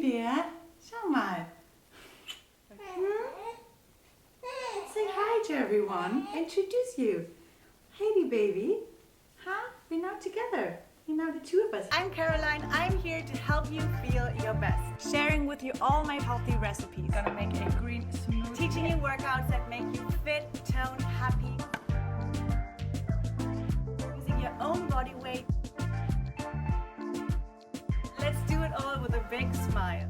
Bär, schau mal. Say hi to everyone. Introduce you. Heidi baby. Huh? We're now together. We're now the two of us. I'm Caroline. I'm here to help you feel your best. Sharing with you all my healthy recipes. Gonna make a green smoothie. Teaching you workouts that make you fit, toned, happy. Using your own body weight. Let's do it all with a big smile.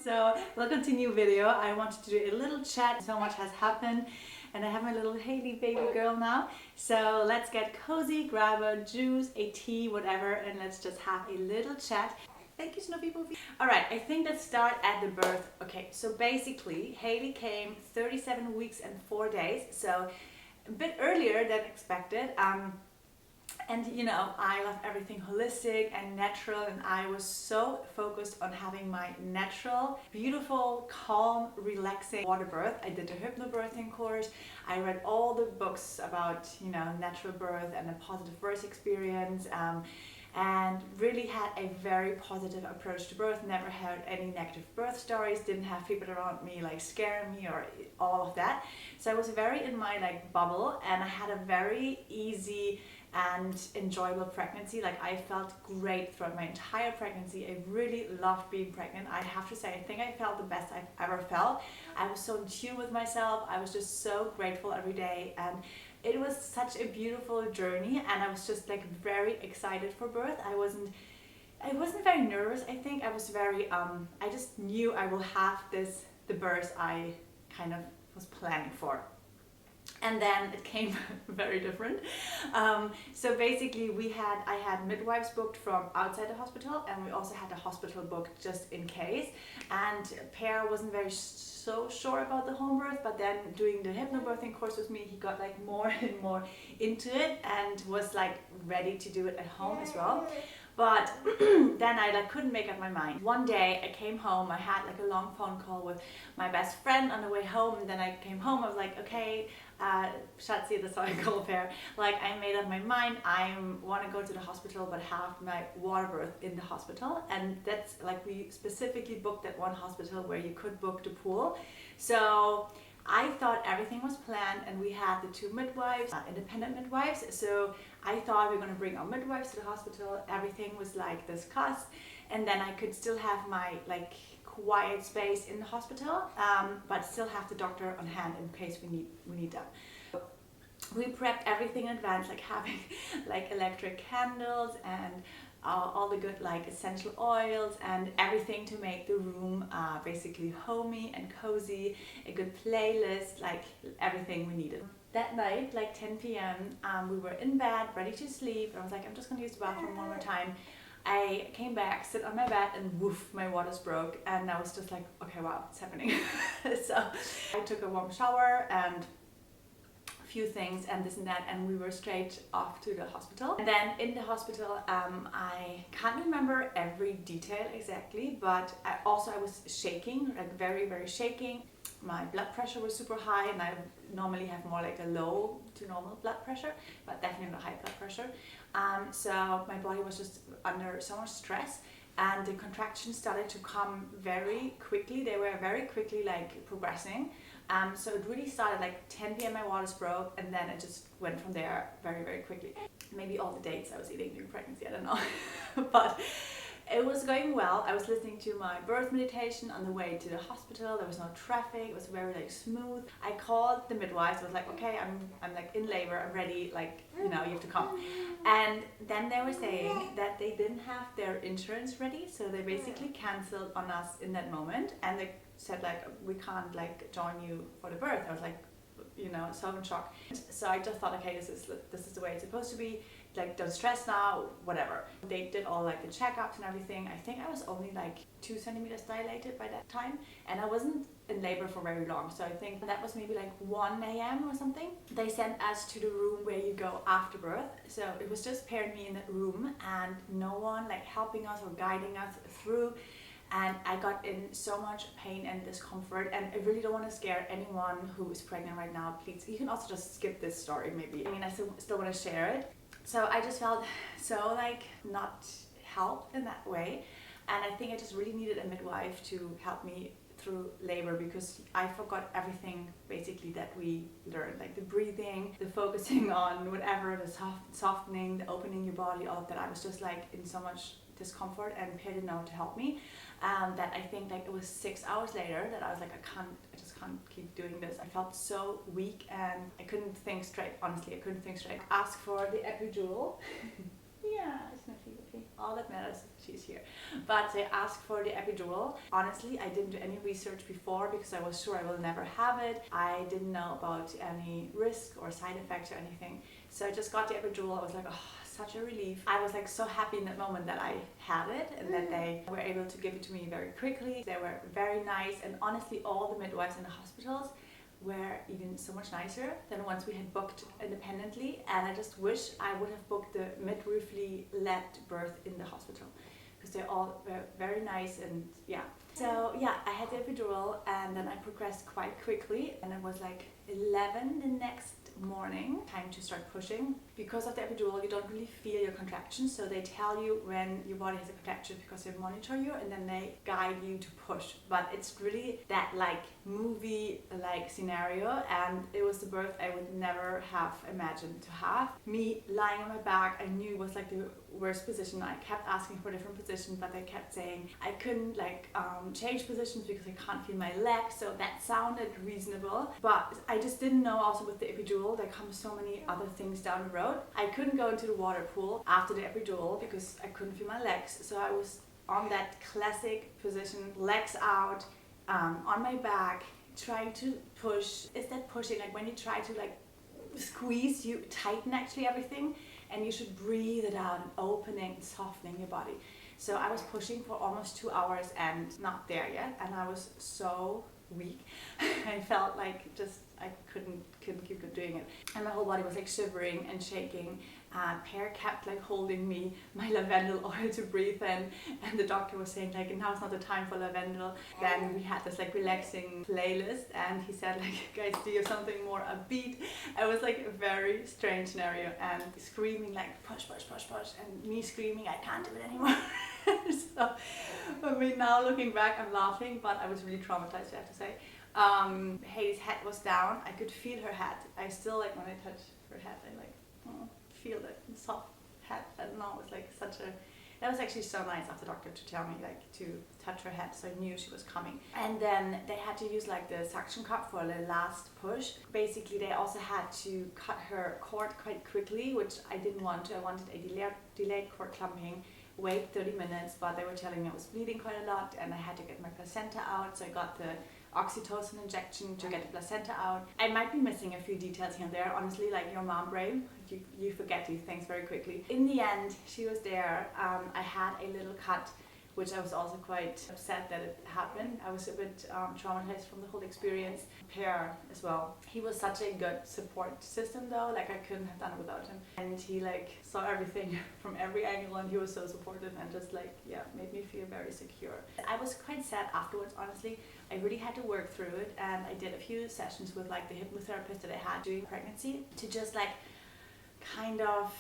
So we'll continue video. I wanted to do a little chat. So much has happened and I have my little Haley baby girl now. So let's get cozy, grab a juice, a tea, whatever, and let's just have a little chat. Thank you, Snoopy Poofy. Alright, I think let's start at the birth. Okay, so basically Haley came 37 weeks and 4 days, so a bit earlier than expected. And you know, I love everything holistic and natural, and I was so focused on having my natural, beautiful, calm, relaxing water birth. I did a hypnobirthing course. I read all the books about, you know, natural birth and a positive birth experience, and really had a very positive approach to birth. Never had any negative birth stories, didn't have people around me like scaring me or all of that. So I was very in my like bubble, and I had a very easy and enjoyable pregnancy. Like, I felt great throughout my entire pregnancy. I really loved being pregnant. I have to say, I think I felt the best I've ever felt. I was so in tune with myself. I was just so grateful every day, and it was such a beautiful journey, and I was just like very excited for birth. I wasn't very nervous. I think I was very I just knew I will have the birth I kind of was planning for. And then it came very different. So basically I had midwives booked from outside the hospital, and we also had a hospital booked just in case. And Per wasn't so sure about the home birth, but then doing the hypnobirthing course with me, he got like more and more into it and was like ready to do it at home as well. But then I like couldn't make up my mind. One day I came home, I had like a long phone call with my best friend on the way home, and then I came home, I was like, okay, Schatzi, that's how I call Per. Like, I made up my mind, I want to go to the hospital but have my water birth in the hospital. And that's like, we specifically booked that one hospital where you could book the pool. So I thought everything was planned, and we had the two midwives, independent midwives. So I thought we were going to bring our midwives to the hospital. Everything was like discussed, and then I could still have my like quiet space in the hospital, but still have the doctor on hand in case we need them. We prepped everything in advance, like having like electric candles and all the good like essential oils and everything to make the room basically homey and cozy, a good playlist, like everything we needed. That night, like 10 p.m, we were in bed, ready to sleep. I was like, I'm just gonna use the bathroom one more time. I came back, sit on my bed, and woof, my waters broke, and I was just like, okay, wow, it's happening. So I took a warm shower and few things and this and that, and we were straight off to the hospital. And then in the hospital, I can't remember every detail exactly, but I was shaking, like very, very shaking. My blood pressure was super high, and I normally have more like a low to normal blood pressure, but definitely not high blood pressure. So my body was just under so much stress, and the contractions started to come very quickly. They were very quickly like progressing. So it really started like 10 p.m. my waters broke, and then it just went from there very, very quickly. Maybe all the dates I was eating during pregnancy, I don't know. But it was going well. I was listening to my birth meditation on the way to the hospital. There was no traffic. It was very like smooth. I called the midwives. I was like, okay, I'm like in labor. I'm ready. Like, you know, you have to come. And then they were saying that they didn't have their insurance ready, so they basically canceled on us in that moment. And they said like, we can't like join you for the birth. I was like, you know, so in shock. So I just thought, okay, this is the way it's supposed to be. Like, don't stress now, whatever. They did all like the checkups and everything. I think I was only like 2 centimeters dilated by that time, and I wasn't in labor for very long. So I think that was maybe like 1 a.m. or something. They sent us to the room where you go after birth. So it was just Per and me in that room, and no one like helping us or guiding us through. And I got in so much pain and discomfort, and I really don't want to scare anyone who is pregnant right now. Please, you can also just skip this story maybe. I mean, I still want to share it. So I just felt so like not helped in that way, and I think I just really needed a midwife to help me through labor, because I forgot everything basically that we learned, like the breathing, the focusing on whatever, the softening, the opening your body, all of that. I was just like in so much discomfort, and Pierre didn't know to help me, that I think like it was 6 hours later that I was like, I just can't keep doing this. I felt so weak and I couldn't think straight. Honestly, I couldn't think straight. Ask for the epidural. Yeah, it's not okay. All that matters, she's here. But I asked for the epidural. Honestly, I didn't do any research before because I was sure I will never have it. I didn't know about any risk or side effects or anything. So I just got the epidural. I was like, oh, such a relief. I was like so happy in that moment that I had it and that they were able to give it to me very quickly. They were very nice, and honestly all the midwives in the hospitals were even so much nicer than once we had booked independently, and I just wish I would have booked the midwifery led birth in the hospital, because they all were very nice. And yeah, so yeah, I had the epidural and then I progressed quite quickly, and it was like 11 the next morning, time to start pushing. Because of the epidural you don't really feel your contractions, so they tell you when your body has a contraction because they monitor you and then they guide you to push. But it's really that like movie like scenario, and it was the birth I would never have imagined to have. Me lying on my back, I knew was like the worst position. I kept asking for a different position, but they kept saying I couldn't like change positions because I can't feel my legs, so that sounded reasonable. But I just didn't know also with the epidural there comes so many other things down the road. I couldn't go into the water pool after the epidural because I couldn't feel my legs, so I was on that classic position, legs out, on my back, trying to push. Is that pushing? Like when you try to like squeeze, you tighten actually everything, and you should breathe it out and opening and softening your body. So I was pushing for almost 2 hours and not there yet, and I was so weak. I felt like just I couldn't keep doing it, and my whole body was like shivering and shaking. Pear kept like holding me my lavendel oil to breathe in, and the doctor was saying like now's not the time for lavendel. Then we had this like relaxing playlist, and he said like, guys, do you have something more upbeat? It was like a very strange scenario, and screaming like push push push push, and me screaming I can't do it anymore. So I mean, now looking back I'm laughing, but I was really traumatized, I have to say. Haley's head was down. I could feel her head. I still like when I touch her head, I like feel the soft head. I don't know, it was like such a, that was actually so nice of the doctor to tell me like to touch her head, so I knew she was coming. And then they had to use like the suction cup for the last push. Basically they also had to cut her cord quite quickly, which I didn't want to. I wanted a delayed cord clumping, wait 30 minutes, but they were telling me I was bleeding quite a lot and I had to get my placenta out, so I got the oxytocin injection to get the placenta out. I might be missing a few details here and there. Honestly, like your mom brain, you forget these things very quickly. In the end, she was there. I had a little cut, which I was also quite upset that it happened. I was a bit traumatized from the whole experience. Pear as well. He was such a good support system though, like I couldn't have done it without him. And he like saw everything from every angle, and he was so supportive and just like, yeah, made me feel very secure. I was quite sad afterwards, honestly. I really had to work through it, and I did a few sessions with like the hypnotherapist that I had during pregnancy to just like kind of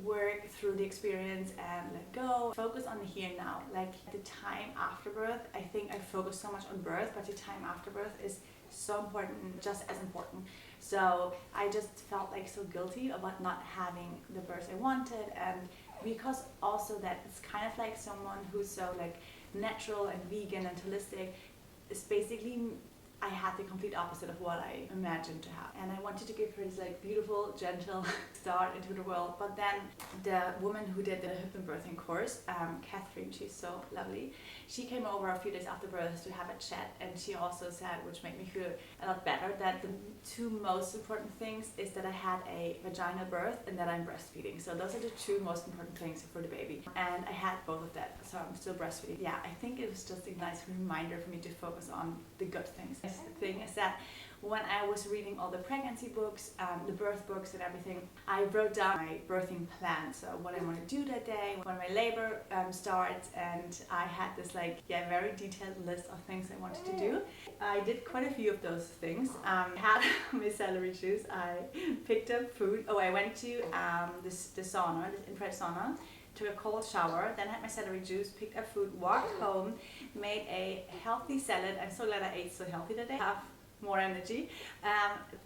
work through the experience and let go, focus on the here and now. Like the time after birth, I think I focused so much on birth, but the time after birth is so important, just as important. So I just felt like so guilty about not having the birth I wanted, and because also that it's kind of like someone who's so like natural and vegan and holistic, it's basically I had the complete opposite of what I imagined to have. And I wanted to give her this like beautiful, gentle start into the world. But then the woman who did the hypnobirthing course, Catherine, she's so lovely, she came over a few days after birth to have a chat, and she also said, which made me feel a lot better, that the two most important things is that I had a vaginal birth and that I'm breastfeeding. So those are the two most important things for the baby. And I had both of that, so I'm still breastfeeding. Yeah, I think it was just a nice reminder for me to focus on the good things. The thing is that when I was reading all the pregnancy books, the birth books and everything, I wrote down my birthing plan. So what I want to do that day, when my labor starts, and I had this very detailed list of things I wanted to do. I did quite a few of those things. I had my celery juice, I picked up food. Oh, I went to the sauna, this infrared sauna, took a cold shower, then had my celery juice, picked up food, walked home, made a healthy salad. I'm so glad I ate so healthy today. I have more energy.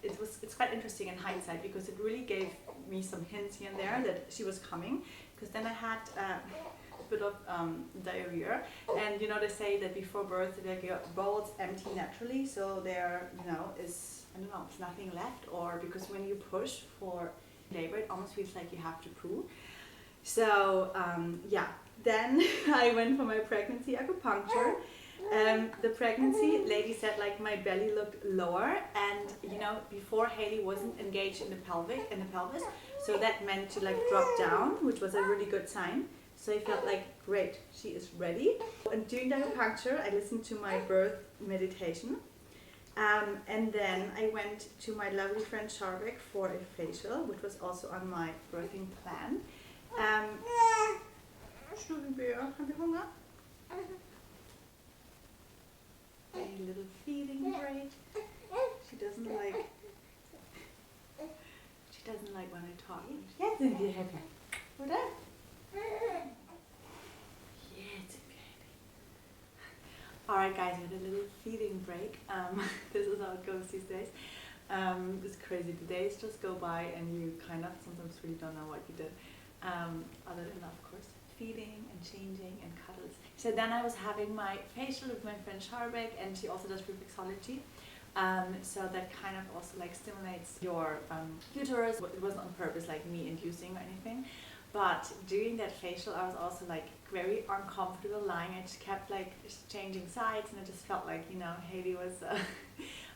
It's quite interesting in hindsight because it really gave me some hints here and there that she was coming, because then I had a bit of diarrhea, and you know, they say that before birth your bowels empty naturally, so there is, I don't know, it's nothing left, or because when you push for labor it almost feels like you have to poo. So yeah, then I went for my pregnancy acupuncture. The pregnancy lady said my belly looked lower, and you know, before Haley wasn't engaged in the pelvis, so that meant to drop down, which was a really good sign. So I felt great, she is ready. And during the acupuncture I listened to my birth meditation, and then I went to my lovely friend Charbeck for a facial, which was also on my birthing plan. Have you hunger? A little feeding break. She doesn't like when I talk. Yes, baby. What up? Yes, baby. Alright guys, we had a little feeding break. This is how it goes these days. It's crazy. The days just go by and you kind of sometimes really don't know what you did. Other than, of course, feeding and changing and cuddles. So then I was having my facial with my friend Charbeck, and she also does reflexology. So that kind of also stimulates your uterus. It wasn't on purpose, me inducing or anything. But during that facial I was also very uncomfortable lying. I just kept changing sides, and I just felt Haley was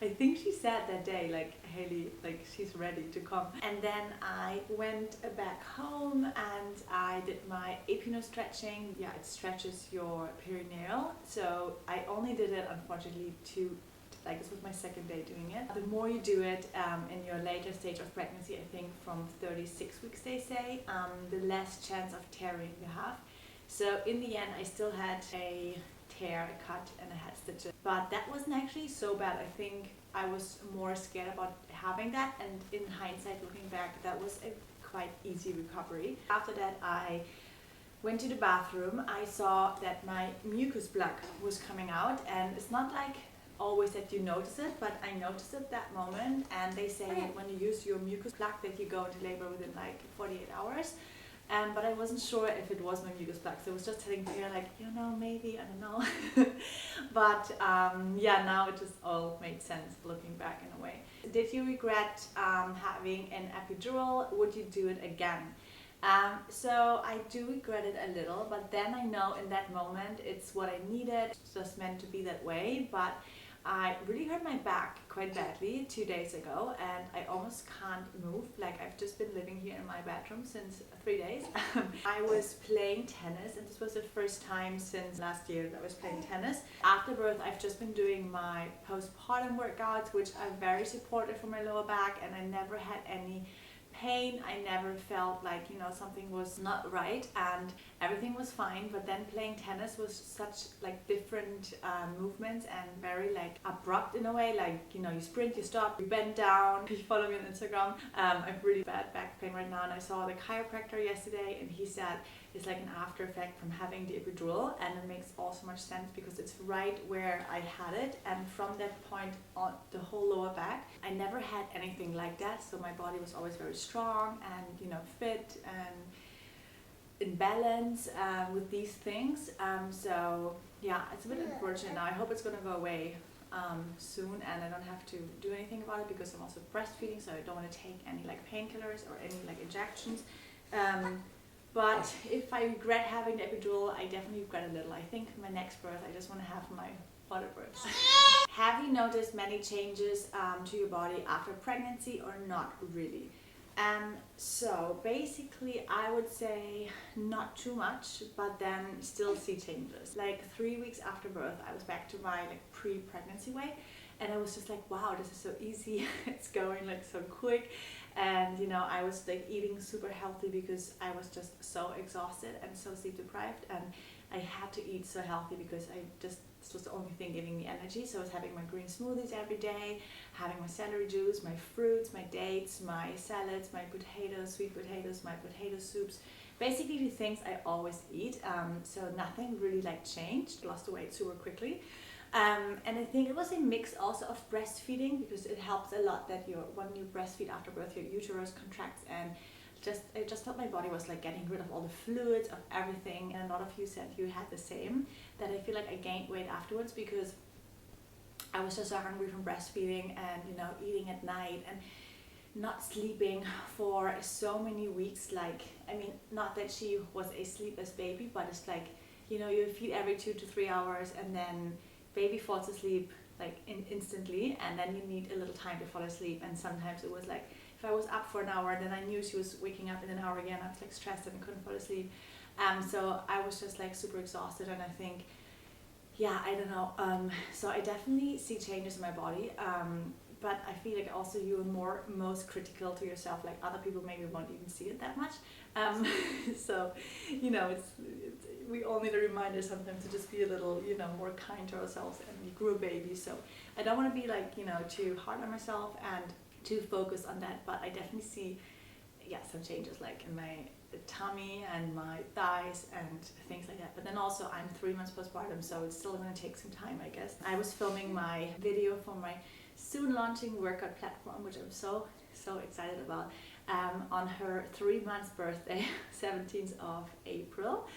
I think she said that day Haley, she's ready to come. And then I went back home and I did my Epidural stretching. Yeah, it stretches your perineal. So I only did it unfortunately this was my second day doing it. The more you do it in your later stage of pregnancy, I think from 36 weeks they say, the less chance of tearing you have. So in the end I still had a tear, a cut, and I had stitches. But that wasn't actually so bad. I think I was more scared about having that, and in hindsight looking back, that was a quite easy recovery. After that I went to the bathroom. I saw that my mucus plug was coming out, and it's not always that you notice it, but I noticed it that moment, and they say that when you use your mucus plug that you go into labor within 48 hours. But I wasn't sure if it was my mucus plug, so I was just telling Pierre maybe, I don't know. But yeah, now it just all made sense looking back in a way. Did you regret having an epidural? Would you do it again? So I do regret it a little, but then I know in that moment it's what I needed. It's just meant to be that way. But I really hurt my back quite badly 2 days ago, and I almost can't move. I've just been living here in my bedroom since 3 days. I was playing tennis, and this was the first time since last year that I was playing tennis. After birth I've just been doing my postpartum workouts, which are very supportive for my lower back, and I never had any pain. I never felt something was not right, and everything was fine. But then playing tennis was such different movements, and very abrupt in a way. You sprint, you stop, you bend down. If you follow me on Instagram, I have really bad back pain right now, and I saw the chiropractor yesterday, and he said it's an after effect from having the epidural, and it makes all so much sense because it's right where I had it, and from that point on the whole lower back I never had anything like that. So my body was always very strong and fit and in balance with these things. So yeah, it's a bit unfortunate now. I hope it's gonna go away soon, and I don't have to do anything about it because I'm also breastfeeding, so I don't want to take any painkillers or any injections. But if I regret having the epidural, I definitely regret a little. I think my next birth, I just want to have my water birth. Have you noticed many changes to your body after pregnancy, or not really? So basically I would say not too much, but then still see changes. 3 weeks after birth I was back to my pre-pregnancy weight, And I was just like, wow, this is so easy. It's going like so quick. And you know, I was like eating super healthy because I was just so exhausted and so sleep deprived, and I had to eat so healthy because this was the only thing giving me energy. So I was having my green smoothies every day, having my celery juice, my fruits, my dates, my salads, my potatoes, sweet potatoes, my potato soups, basically the things I always eat. So nothing really like changed. Lost the weight super quickly. And I think it was a mix also of breastfeeding, because it helps a lot that when you breastfeed after birth, your uterus contracts, and I just felt my body was like getting rid of all the fluids, of everything. And a lot of you said you had the same, that I feel like I gained weight afterwards because I was just so hungry from breastfeeding, and you know, eating at night and not sleeping for so many weeks. Like, I mean, not that she was a sleepless baby, but it's like, you know, you feed every 2 to 3 hours, and then baby falls asleep like instantly, and then you need a little time to fall asleep. And sometimes it was like, if I was up for an hour, then I knew she was waking up in an hour again. I was like stressed and couldn't fall asleep. So I was just like super exhausted, and I think, yeah, I don't know. So I definitely see changes in my body. But I feel like also you're most critical to yourself. Like, other people maybe won't even see it that much. So, you know, we all need a reminder sometimes to just be a little, you know, more kind to ourselves. And we grew a baby, so I don't want to be like, you know, too hard on myself and too focused on that. But I definitely see, yeah, some changes like in my tummy and my thighs and things like that. But then also I'm 3 months postpartum, so it's still going to take some time, I guess. I was filming my video for my soon launching workout platform, which I'm so excited about, on her 3 months birthday, 17th of April.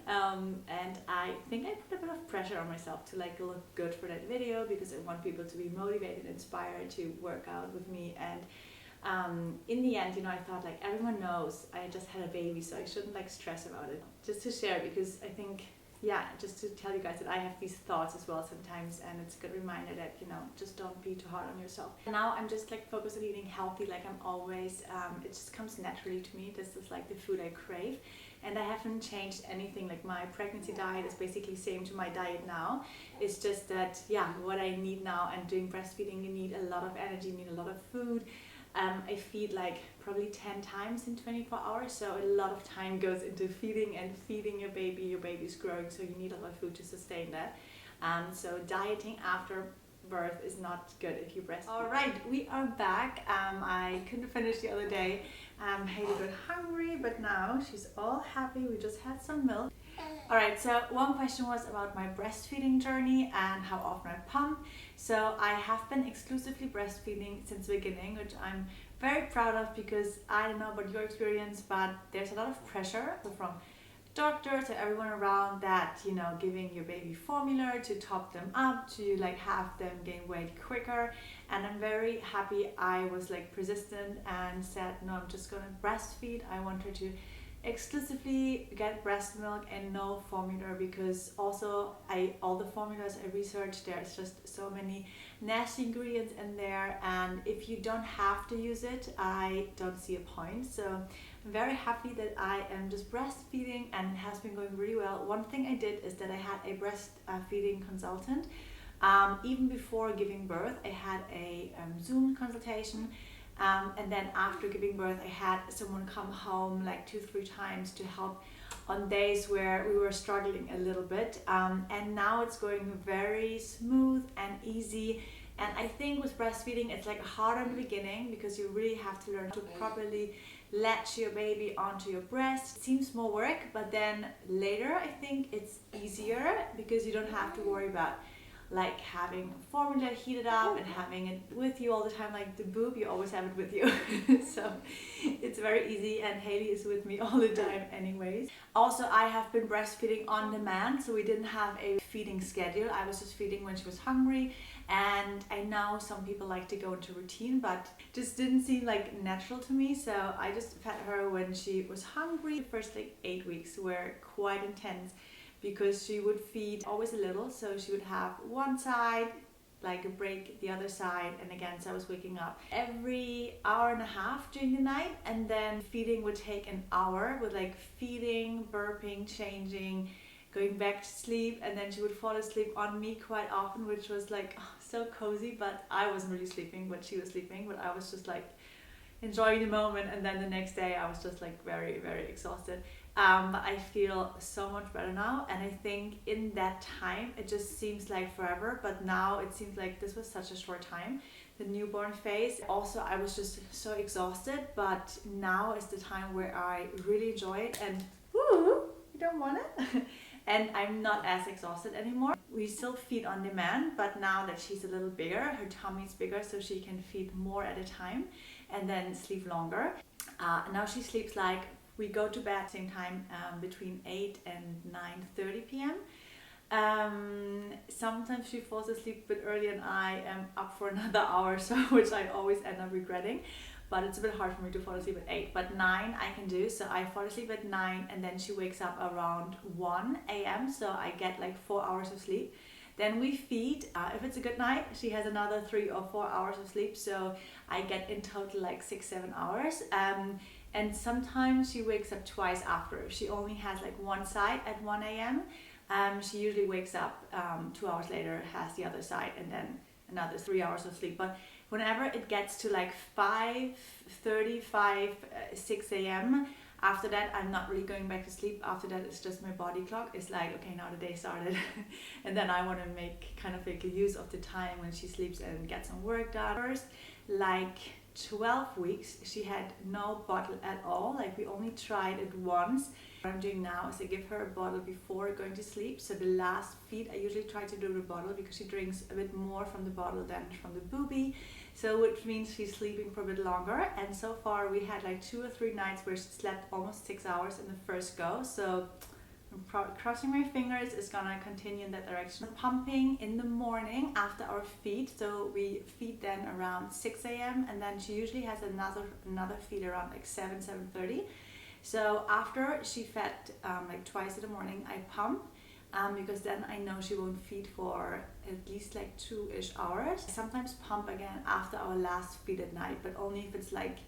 And I think I put a bit of pressure on myself to like look good for that video, because I want people to be motivated, inspired to work out with me. And in the end, you know, I thought like, everyone knows I just had a baby, so I shouldn't like stress about it. Just to share, because I think, yeah, just to tell you guys that I have these thoughts as well sometimes, and it's a good reminder that, you know, just don't be too hard on yourself. And now I'm just like focused on eating healthy, like I'm always, it just comes naturally to me. This is like the food I crave, and I haven't changed anything. Like, my pregnancy diet is basically same to my diet now. It's just that, yeah, what I need now, and doing breastfeeding, you need a lot of energy, you need a lot of food. I feed like probably 10 times in 24 hours, so a lot of time goes into feeding and feeding your baby. Your baby's growing, so you need a lot of food to sustain that. So dieting after birth is not good if you breastfeed. All right, we are back. I couldn't finish the other day. Haley got hungry, but now she's all happy. We just had some milk. Alright, so one question was about my breastfeeding journey and how often I pump. So I have been exclusively breastfeeding since the beginning, which I'm very proud of, because I don't know about your experience, but there's a lot of pressure from doctors or everyone around that, you know, giving your baby formula to top them up, to like have them gain weight quicker. And I'm very happy I was like persistent and said, no, I'm just gonna breastfeed. I want her to exclusively get breast milk and no formula, because also all the formulas I researched, there's just so many nasty ingredients in there, and if you don't have to use it, I don't see a point. So I'm very happy that I am just breastfeeding, and it has been going really well. One thing I did is that I had a breastfeeding consultant. Even before giving birth, I had a Zoom consultation. And then after giving birth, I had someone come home like 2-3 times to help on days where we were struggling a little bit. And now it's going very smooth and easy. And I think with breastfeeding, it's like hard in the beginning, because you really have to learn to properly latch your baby onto your breast. It seems more work, but then later I think it's easier, because you don't have to worry about like having formula heated up and having it with you all the time. Like the boob, you always have it with you. So it's very easy, and Haley is with me all the time anyways. Also, I have been breastfeeding on demand, so we didn't have a feeding schedule. I was just feeding when she was hungry, and I know some people like to go into routine, but just didn't seem like natural to me. So I just fed her when she was hungry. The first like 8 weeks were quite intense, because she would feed always a little. So she would have one side, like a break the other side, and again, so I was waking up every hour and a half during the night, and then feeding would take an hour with like feeding, burping, changing, going back to sleep, and then she would fall asleep on me quite often, which was like so cozy, but I wasn't really sleeping, but she was sleeping, but I was just like enjoying the moment. And then the next day I was just like very, very exhausted. But I feel so much better now, and I think in that time it just seems like forever, but now it seems like this was such a short time, the newborn phase. Also, I was just so exhausted, but now is the time where I really enjoy it, and woo, you don't want it. And I'm not as exhausted anymore. We still feed on demand, but now that she's a little bigger, her tummy's bigger, so she can feed more at a time and then sleep longer. Now she sleeps like, we go to bed same time, between 8 and 9:30 p.m. Sometimes she falls asleep a bit early and I am up for another hour, so which I always end up regretting. But it's a bit hard for me to fall asleep at 8, but 9 I can do. So I fall asleep at 9 and then she wakes up around 1 a.m. So I get like 4 hours of sleep. Then we feed. If it's a good night, she has another 3 or 4 hours of sleep. So I get in total like 6-7 hours. And sometimes she wakes up twice after. If she only has like one side at 1 a.m., she usually wakes up 2 hours later, has the other side, and then another 3 hours of sleep. But whenever it gets to like 5:35, 6 a.m., after that I'm not really going back to sleep. After that it's just my body clock. It's like, okay, now the day started. And then I want to make kind of like use of the time when she sleeps and get some work done. First, like 12 weeks, she had no bottle at all. Like we only tried it once. What I'm doing now is I give her a bottle before going to sleep. So the last feed I usually try to do the bottle, because she drinks a bit more from the bottle than from the boobie. So which means she's sleeping for a bit longer. And so far we had like 2 or 3 nights where she slept almost 6 hours in the first go. So I'm crossing my fingers, it's gonna continue in that direction. Pumping in the morning after our feed. So we feed then around 6 a.m. and then she usually has another feed around like 7:30. So after she fed like twice in the morning, I pump, because then I know she won't feed for at least like 2-ish hours. I sometimes pump again after our last feed at night, but only if it's like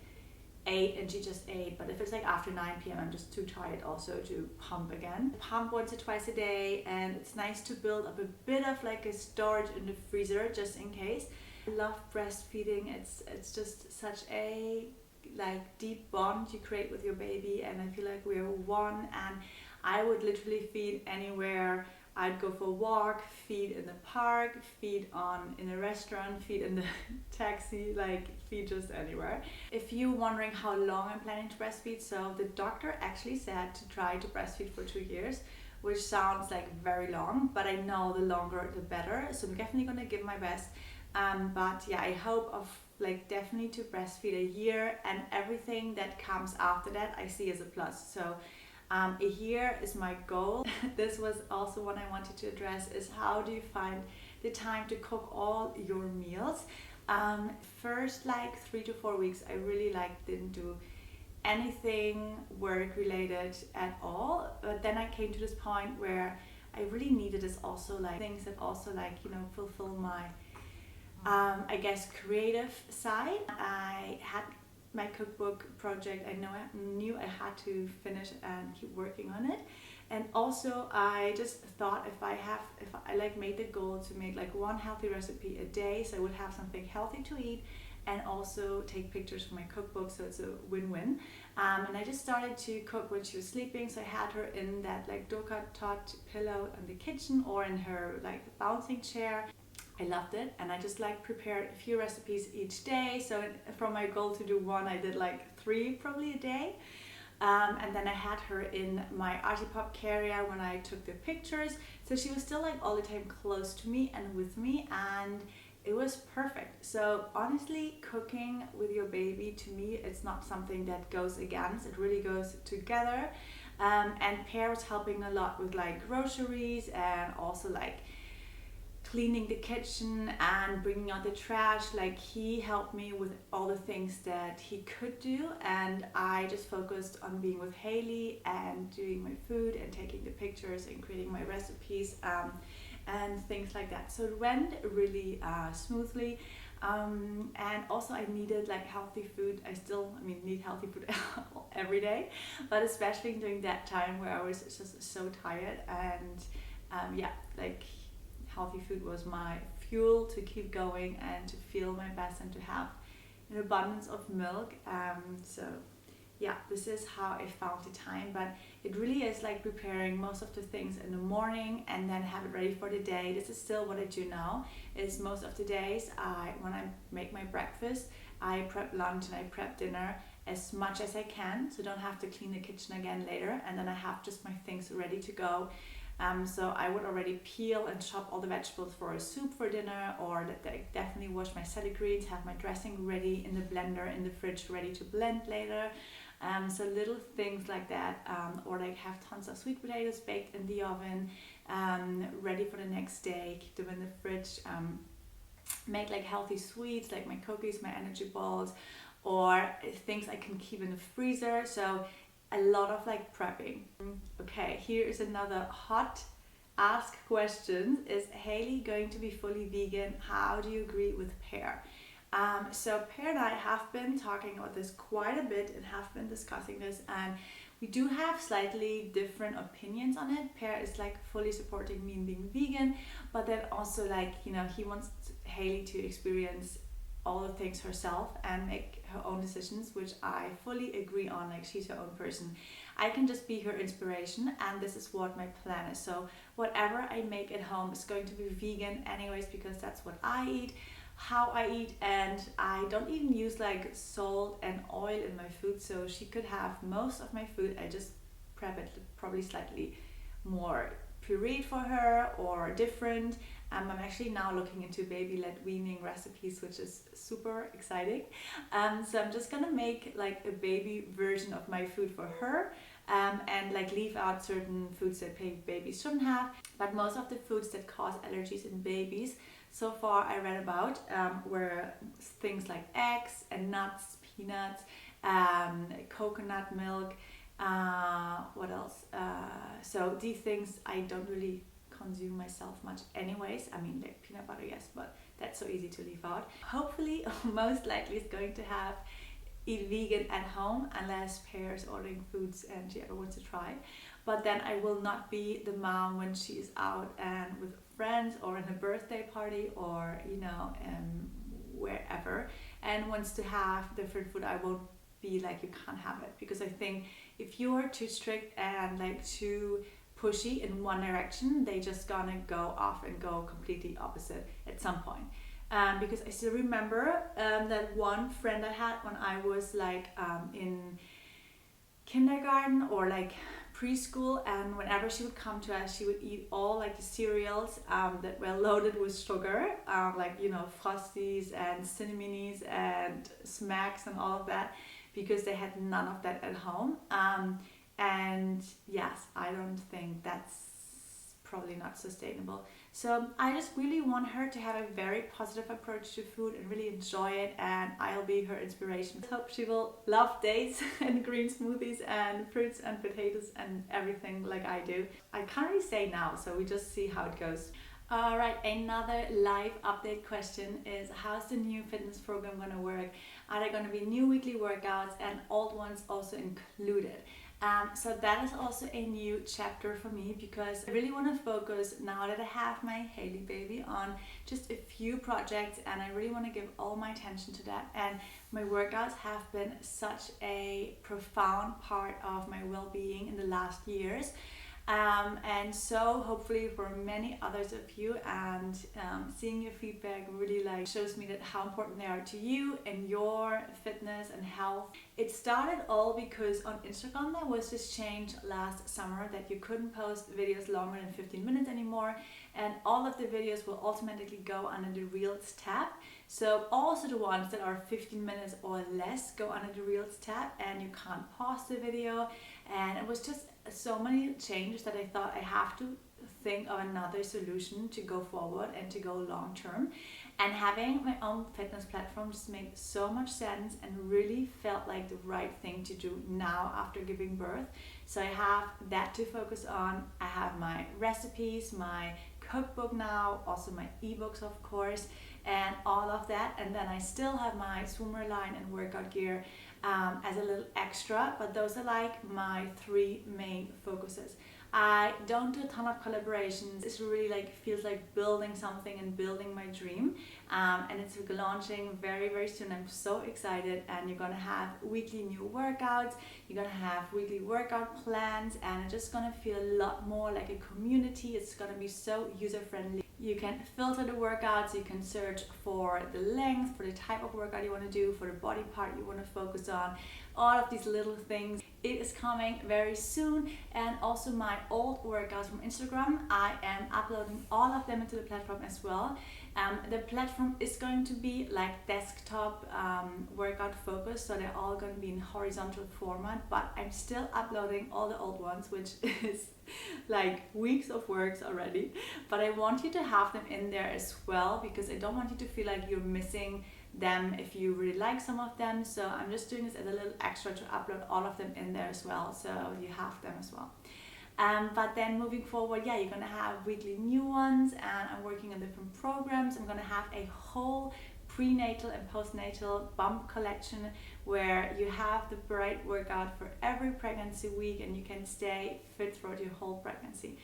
8 and she just ate. But if it's like after 9 p.m. I'm just too tired also to pump again. Pump once or twice a day, and it's nice to build up a bit of like a storage in the freezer just in case. I love breastfeeding. It's just such a like deep bond you create with your baby, and I feel like we're one, and I would literally feed anywhere. I'd go for a walk, feed in the park, feed in a restaurant, feed in the taxi, like feed just anywhere. If you're wondering how long I'm planning to breastfeed, so the doctor actually said to try to breastfeed for 2 years, which sounds like very long, but I know the longer the better, so I'm definitely gonna give my best. But yeah, I hope of like definitely to breastfeed a year, and everything that comes after that I see as a plus. So a year is my goal. This was also one I wanted to address, is how do you find the time to cook all your meals? First like 3 to 4 weeks I really didn't do anything work related at all, but then I came to this point where I really needed this also like things that also like, you know, fulfill my I guess creative side. I had my cookbook project. I knew I had to finish and keep working on it. And also I just thought if I like made the goal to make like one healthy recipe a day, so I would have something healthy to eat and also take pictures for my cookbook, so it's a win-win. And I just started to cook when she was sleeping, so I had her in that like doka tot pillow in the kitchen or in her like bouncing chair. I loved it, and I just like prepared a few recipes each day. So from my goal to do one, I did like 3 probably a day. And then I had her in my Artipop carrier when I took the pictures. So she was still like all the time close to me and with me, and it was perfect. So honestly, cooking with your baby, to me, it's not something that goes against, it really goes together. And Pear was helping a lot with like groceries and also like cleaning the kitchen and bringing out the trash. Like he helped me with all the things that he could do, and I just focused on being with Haley and doing my food and taking the pictures and creating my recipes and things like that. So it went really smoothly. And also I needed like healthy food. I mean need healthy food every day, but especially during that time where I was just so tired, and yeah, like healthy food was my fuel to keep going and to feel my best and to have an abundance of milk. So yeah, this is how I found the time, but it really is like preparing most of the things in the morning and then have it ready for the day. This is still what I do now, is most of the days when I make my breakfast, I prep lunch and I prep dinner as much as I can, so don't have to clean the kitchen again later, and then I have just my things ready to go. So I would already peel and chop all the vegetables for a soup for dinner, or that I definitely wash my salad greens, have my dressing ready in the blender in the fridge ready to blend later. So little things like that, or like have tons of sweet potatoes baked in the oven, ready for the next day, keep them in the fridge, make like healthy sweets like my cookies, my energy balls, or things I can keep in the freezer. So a lot of like prepping. Okay, here is another hot ask question. Is Haley going to be fully vegan? How do you agree with Pear? So Pear and I have been talking about this quite a bit and have been discussing this, and we do have slightly different opinions on it. Pear is like fully supporting me in being vegan, but then also like, you know, he wants Haley to experience all the things herself and make her own decisions, which I fully agree on. Like, she's her own person. I can just be her inspiration, and this is what my plan is. So whatever I make at home is going to be vegan anyways, because that's what I eat, how I eat, and I don't even use like salt and oil in my food, so she could have most of my food. I just prep it probably slightly more pureed for her or different. I'm actually now looking into baby-led weaning recipes, which is super exciting. So I'm just gonna make like a baby version of my food for her, and like leave out certain foods that babies shouldn't have. But most of the foods that cause allergies in babies, so far I read about, were things like eggs and nuts, peanuts, coconut milk, what else? So these things I don't really consume myself much anyways. I mean, like peanut butter, yes, but that's so easy to leave out. Hopefully, most likely is going to eat vegan at home, unless Pear is ordering foods and she ever wants to try. But then I will not be the mom when she is out and with friends or in a birthday party or, you know, wherever, and wants to have different food. I won't be like, you can't have it, because I think if you are too strict and like too pushy in one direction, they just gonna go off and go completely opposite at some point. Because I still remember that one friend I had when I was like in kindergarten or like preschool, and whenever she would come to us, she would eat all like the cereals that were loaded with sugar, like, you know, Frosties and Cinnamonis and Smacks and all of that, because they had none of that at home. And yes, I don't think that's probably not sustainable. So I just really want her to have a very positive approach to food and really enjoy it, and I'll be her inspiration. I hope she will love dates and green smoothies and fruits and potatoes and everything like I do. I can't really say now, so we just see how it goes. Alright, another live update question is, how's the new fitness program gonna work? Are there gonna be new weekly workouts and old ones also included? So that is also a new chapter for me, because I really want to focus, now that I have my Haley baby, on just a few projects, and I really want to give all my attention to that. And my workouts have been such a profound part of my well-being in the last years. And so hopefully for many others of you, and seeing your feedback really like shows me that how important they are to you and your fitness and health. It started all because on Instagram there was this change last summer that you couldn't post videos longer than 15 minutes anymore, and all of the videos will automatically go under the Reels tab. So also the ones that are 15 minutes or less go under the Reels tab, and you can't pause the video. And it was just so many changes that I thought I have to think of another solution to go forward and to go long term. And having my own fitness platform just made so much sense and really felt like the right thing to do now after giving birth. So I have that to focus on. I have my recipes, my cookbook now, also my ebooks of course, and all of that. And then I still have my swimwear line and workout gear as a little extra, but those are like my three main focuses. I don't do a ton of collaborations. It's really like feels like building something and building my dream. And it's launching very, very soon. I'm so excited. And you're gonna have weekly new workouts. You're gonna have weekly workout plans, and it's just gonna feel a lot more like a community. It's gonna be so user friendly. You can filter the workouts, you can search for the length, for the type of workout you want to do, for the body part you want to focus on, all of these little things. It is coming very soon. And also my old workouts from Instagram, I am uploading all of them into the platform as well. The platform is going to be like desktop workout focused, so they're all going to be in horizontal format, but I'm still uploading all the old ones, which is like weeks of works already. But I want you to have them in there as well, because I don't want you to feel like you're missing them if you really like some of them. So I'm just doing this as a little extra to upload all of them in there as well, so you have them as well. But then moving forward, yeah, you're gonna have weekly new ones, and I'm working on different programs. I'm gonna have a whole prenatal and postnatal bump collection where you have the right workout for every pregnancy week, and you can stay fit throughout your whole pregnancy.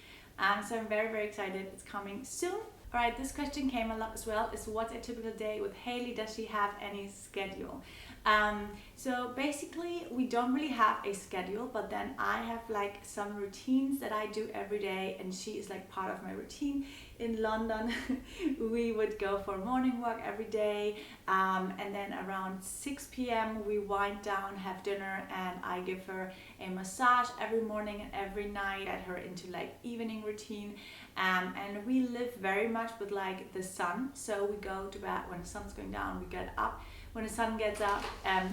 So I'm very, very excited. It's coming soon. All right, this question came a lot as well, is what's a typical day with Hailey? Does she have any schedule? So basically we don't really have a schedule, but then I have like some routines that I do every day, and she is like part of my routine. In London we would go for a morning walk every day, and then around 6 p.m. we wind down, have dinner, and I give her a massage every morning and every night, get her into like evening routine. And we live very much with like the sun, so we go to bed when the sun's going down, we get up when the sun gets up,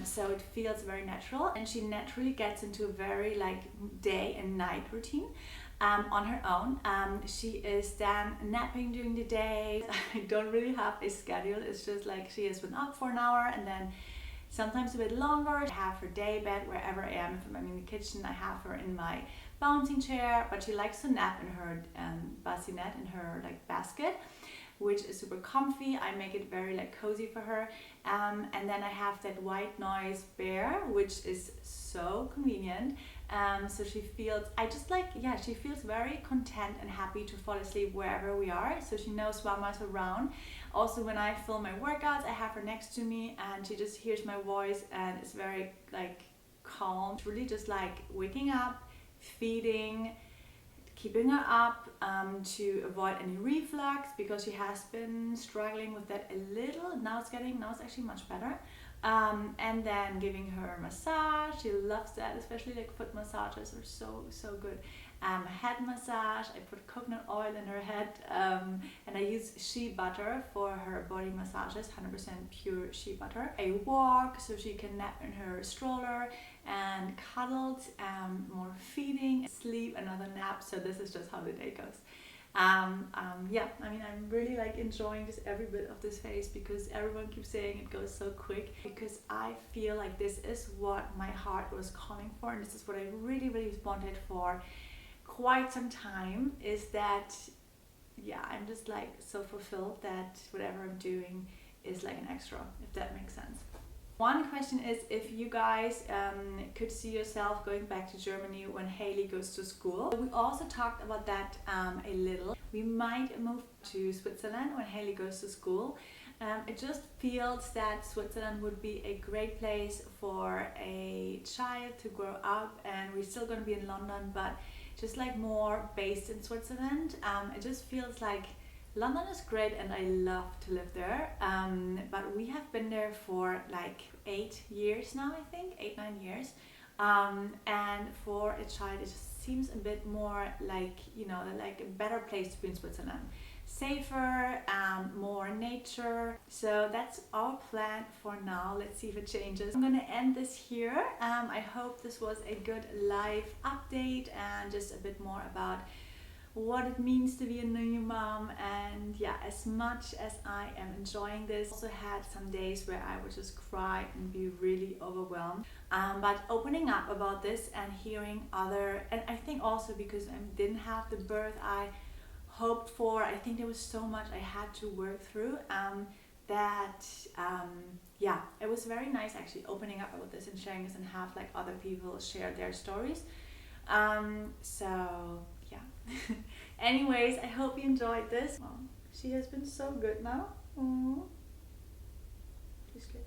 so it feels very natural, and she naturally gets into a very like day and night routine on her own. She is then napping during the day. I don't really have a schedule. It's just like she has been up for an hour, and then sometimes a bit longer. I have her day bed wherever I am. If I'm in the kitchen, I have her in my bouncing chair, but she likes to nap in her bassinet, in her like basket, which is super comfy. I make it very like cozy for her. And then I have that white noise bear, which is so convenient. So she feels, she feels very content and happy to fall asleep wherever we are. So she knows Mama's around. Also, when I film my workouts, I have her next to me, and she just hears my voice, and it's very like calm. It's really just like waking up, feeding, keeping her up to avoid any reflux, because she has been struggling with that a little. Now it's actually much better. And then giving her a massage. She loves that, especially like foot massages are so good. Head massage, I put coconut oil in her head, and I use shea butter for her body massages, 100% pure shea butter. A walk so she can nap in her stroller, and cuddled, more feeding, sleep, another nap. So this is just how the day goes. Yeah, I mean, I'm really like enjoying just every bit of this phase, because everyone keeps saying it goes so quick, because I feel like this is what my heart was calling for, and this is what I really, really wanted for quite some time, is that, yeah, I'm just like so fulfilled that whatever I'm doing is like an extra, if that makes sense. One question is if you guys could see yourself going back to Germany when Hailey goes to school. We also talked about that a little. We might move to Switzerland when Hailey goes to school. It just feels that Switzerland would be a great place for a child to grow up, and we're still going to be in London, but just like more based in Switzerland. It just feels like London is great, and I love to live there, but we have been there for like 8 years now, I think, 8-9 years, and for a child it just seems a bit more like, you know, like a better place to be in Switzerland. Safer, more nature. So that's our plan for now. Let's see if it changes. I'm gonna end this here. I hope this was a good live update, and just a bit more about what it means to be a new mom. And yeah, as much as I am enjoying this, also had some days where I would just cry and be really overwhelmed, but opening up about this and hearing other, and I think also because I didn't have the birth I hoped for, I think there was so much I had to work through, yeah, it was very nice actually opening up about this and sharing this, and have like other people share their stories. So Anyways, I hope you enjoyed this. Oh, she has been so good now. Aww. She's good.